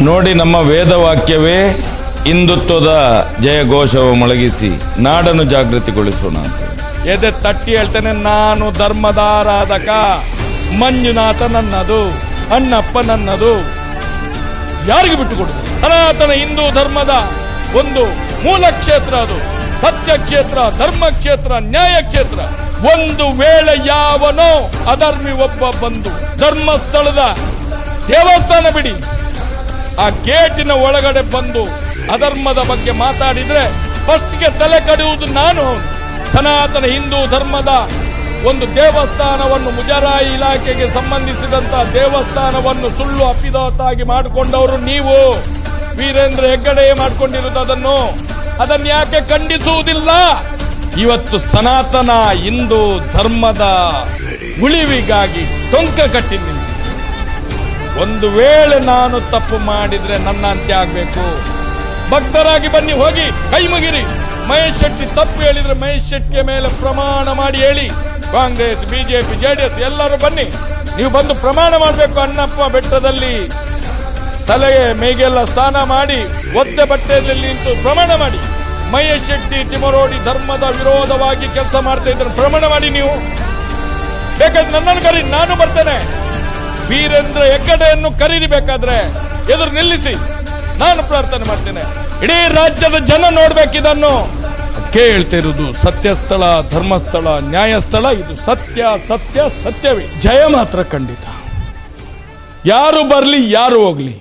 ನೋಡಿ, ನಮ್ಮ ವೇದವಾಕ್ಯವೇ ಹಿಂದುತ್ವದ ಜಯಘೋಷವು ಮೊಳಗಿಸಿ ನಾಡನ್ನು ಜಾಗೃತಿಗೊಳಿಸೋಣ ಅಂತ ಎದೆ ತಟ್ಟಿ ಹೇಳ್ತೇನೆ. ನಾನು ಧರ್ಮದಾರಾಧಕ, ಮಂಜುನಾಥ ನನ್ನದು, ಅಣ್ಣಪ್ಪ ನನ್ನದು, ಯಾರಿಗೆ ಬಿಟ್ಟುಕೊಡುದು? ಸನಾತನ ಹಿಂದೂ ಧರ್ಮದ ಒಂದು ಮೂಲ ಕ್ಷೇತ್ರ, ಅದು ಸತ್ಯ ಕ್ಷೇತ್ರ, ಧರ್ಮ ಕ್ಷೇತ್ರ, ನ್ಯಾಯ ಕ್ಷೇತ್ರ. ಒಂದು ವೇಳೆ ಯಾವನೋ ಅಧರ್ಮಿ ಒಬ್ಬ ಬಂದು ಧರ್ಮಸ್ಥಳದ ದೇವಸ್ಥಾನ ಬಿಡಿ ಆ ಗೇಟಿನ ಒಳಗಡೆ ಬಂದು ಅಧರ್ಮದ ಬಗ್ಗೆ ಮಾತಾಡಿದ್ರೆ ಫಸ್ಟ್ಗೆ ತಲೆ ಕಡಿಯುವುದು ನಾನು. ಸನಾತನ ಹಿಂದೂ ಧರ್ಮದ ಒಂದು ದೇವಸ್ಥಾನವನ್ನು, ಮುಜರಾಯಿ ಇಲಾಖೆಗೆ ಸಂಬಂಧಿಸಿದಂತ ದೇವಸ್ಥಾನವನ್ನು ಸುಳ್ಳು ಅಪಿದಾತಾಗಿ ಮಾಡಿಕೊಂಡವರು ನೀವು. ವೀರೇಂದ್ರ ಹೆಗ್ಗಡೆ ಮಾಡಿಕೊಂಡಿರುವುದು ಅದನ್ನು ಯಾಕೆ ಖಂಡಿಸುವುದಿಲ್ಲ? ಇವತ್ತು ಸನಾತನ ಹಿಂದೂ ಧರ್ಮದ ಉಳಿವಿಗಾಗಿ ಟೊಂಕ ಕಟ್ಟಿ ನಿಂತು, ಒಂದು ವೇಳೆ ನಾನು ತಪ್ಪು ಮಾಡಿದ್ರೆ ನನ್ನ ಅಂತ್ಯ ಆಗ್ಬೇಕು. ಭಕ್ತರಾಗಿ ಬನ್ನಿ, ಹೋಗಿ ಕೈ ಮುಗಿರಿ. ಮಹೇಶ್ ಶೆಟ್ಟಿ ತಪ್ಪು ಹೇಳಿದ್ರೆ ಮಹೇಶ್ ಶೆಟ್ಟಿಯ ಮೇಲೆ ಪ್ರಮಾಣ ಮಾಡಿ ಹೇಳಿ. ಕಾಂಗ್ರೆಸ್, ಬಿಜೆಪಿ, ಜೆಡಿಎಸ್ ಎಲ್ಲರೂ ಬನ್ನಿ, ನೀವು ಬಂದು ಪ್ರಮಾಣ ಮಾಡಬೇಕು. ಅಣ್ಣಪ್ಪ ಬೆಟ್ಟದಲ್ಲಿ ತಲೆಗೆ ಮೇಗೆಲ್ಲ ಸ್ನಾನ ಮಾಡಿ ಒದ್ದೆ ಬಟ್ಟೆಯಲ್ಲಿ ನಿಂತು ಪ್ರಮಾಣ ಮಾಡಿ. ಮಹೇಶ್ ಶೆಟ್ಟಿ ತಿಮರೋಡಿ ಧರ್ಮದ ವಿರೋಧವಾಗಿ ಕೆಲಸ ಮಾಡ್ತಾ ಇದ್ರೆ ಪ್ರಮಾಣ ಮಾಡಿ. ನೀವು ಬೇಕಾದ್ರೆ ನನ್ನನ್ನು ಕರೀರಿ, ನಾನು ಬರ್ತೇನೆ. ವೀರೇಂದ್ರ ಹೆಗ್ಗಡೆಯನ್ನು ಕರೀರಿ, ಬೇಕಾದ್ರೆ ಎದುರು ನಿಲ್ಲಿಸಿ, ನಾನು ಪ್ರಾರ್ಥನೆ ಮಾಡ್ತೇನೆ. ಇಡೀ ರಾಜ್ಯದ ಜನ ನೋಡ್ಬೇಕಿದನ್ನು. ಅದಕ್ಕೆ ಹೇಳ್ತಾ ಇರುವುದು, ಸತ್ಯಸ್ಥಳ, ಧರ್ಮಸ್ಥಳ, ನ್ಯಾಯಸ್ಥಳ, ಇದು ಸತ್ಯ ಸತ್ಯ ಸತ್ಯವೇ. ಜಯ ಮಾತ್ರ ಖಂಡಿತ. ಯಾರು ಬರ್ಲಿ, ಯಾರು ಹೋಗ್ಲಿ.